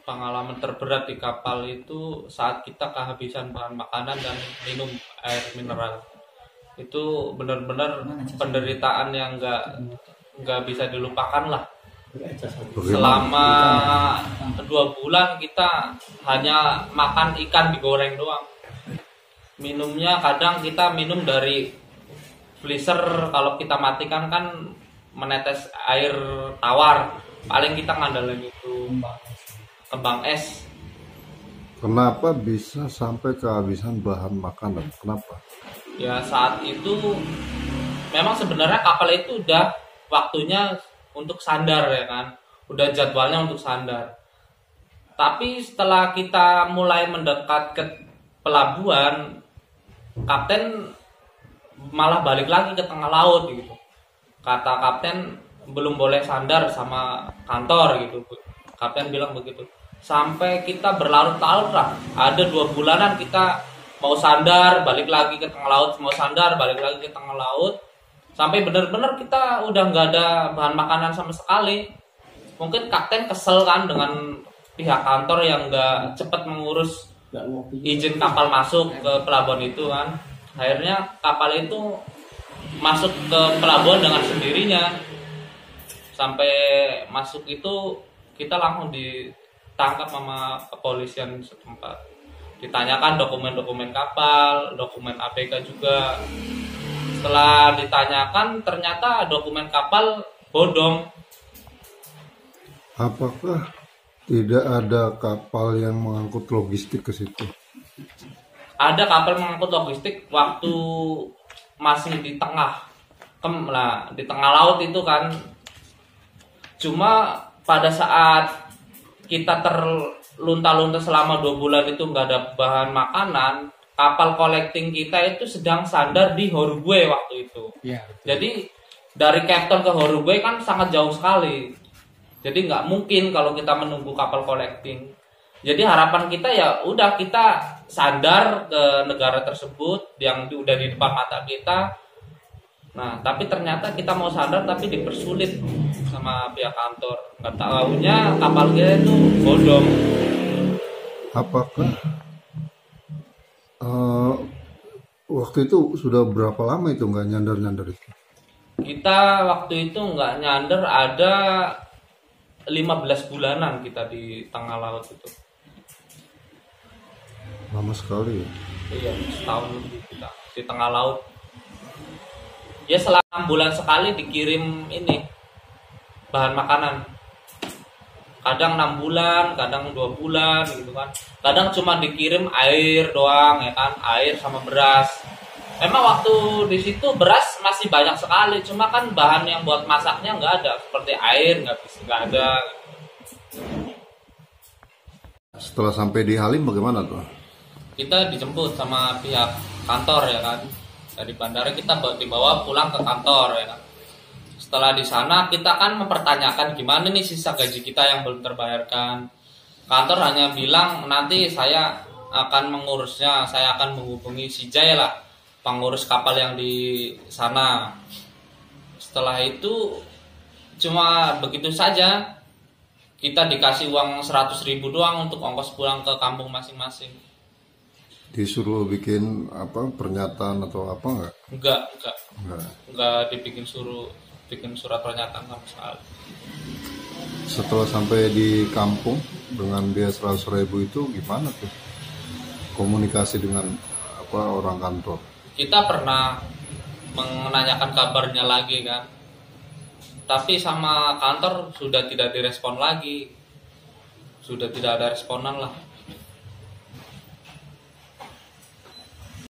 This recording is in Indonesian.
Pengalaman terberat di kapal itu saat kita kehabisan bahan makanan dan minum air mineral. Itu benar-benar penderitaan yang nggak bisa dilupakan lah. Selama 2 bulan kita hanya makan ikan digoreng doang. Minumnya kadang kita minum dari freezer, kalau kita matikan kan menetes air tawar. Paling kita ngandalin itu kembang es. Kenapa bisa sampai kehabisan bahan makanan? Kenapa? Ya saat itu memang sebenarnya kapal itu udah waktunya untuk sandar ya kan. Udah jadwalnya untuk sandar. Tapi setelah kita mulai mendekat ke pelabuhan, kapten malah balik lagi ke tengah laut gitu. Kata kapten belum boleh sandar sama kantor gitu. Kapten bilang begitu. Sampai kita berlarut-larut lah. Ada 2 bulanan kita mau sandar, balik lagi ke tengah laut, mau sandar, balik lagi ke tengah laut. Sampai benar-benar kita udah nggak ada bahan makanan sama sekali. Mungkin kapten kesel kan dengan pihak kantor yang nggak cepat mengurus izin kapal masuk ke pelabuhan itu kan. Akhirnya kapal itu masuk ke pelabuhan dengan sendirinya. Sampai masuk itu kita langsung ditangkap sama kepolisian setempat. Ditanyakan dokumen-dokumen kapal, dokumen APK juga. Setelah ditanyakan ternyata dokumen kapal bodong. Apakah tidak ada kapal yang mengangkut logistik ke situ? Ada kapal mengangkut logistik waktu masih di tengah di tengah laut itu kan. Cuma pada saat kita terlunta-lunta selama 2 bulan itu nggak ada bahan makanan, kapal collecting kita itu sedang sandar di Horugue waktu itu. Ya, jadi dari Cape Town ke Horugue kan sangat jauh sekali. Jadi nggak mungkin kalau kita menunggu kapal collecting. Jadi harapan kita ya udah kita sandar ke negara tersebut yang udah di depan mata kita. Nah, tapi ternyata kita mau sandar tapi dipersulit sama pihak kantor. Nggak tahunya kapal kita itu bodong. Apakah waktu itu sudah berapa lama itu nggak nyandar-nyandar itu? Kita waktu itu nggak nyandar ada 15 bulanan kita di tengah laut itu. Lama sekali ya? Iya, setahun lebih kita di tengah laut. Ya selama 6 bulan sekali dikirim ini bahan makanan. Kadang 6 bulan, kadang 2 bulan gitu kan. Kadang cuma dikirim air doang ya kan, air sama beras. Memang waktu di situ beras masih banyak sekali, cuma kan bahan yang buat masaknya nggak ada, seperti air nggak ada. Setelah sampai di Halim bagaimana tuh? Kita dijemput sama pihak kantor ya kan. Dari bandara kita dibawa pulang ke kantor ya kan. Setelah di sana kita kan mempertanyakan gimana nih sisa gaji kita yang belum terbayarkan. Kantor hanya bilang nanti saya akan mengurusnya, saya akan menghubungi si Jay lah, pengurus kapal yang di sana. Setelah itu cuma begitu saja. Kita dikasih uang 100.000 doang untuk ongkos pulang ke kampung masing-masing. Disuruh bikin pernyataan atau apa nggak? Enggak dibikin bikin surat pernyataan sama sekali. Setelah sampai di kampung dengan biaya 100.000 itu gimana tuh komunikasi dengan orang kantor? Kita pernah menanyakan kabarnya lagi kan, tapi sama kantor sudah tidak direspon lagi, sudah tidak ada responan lah.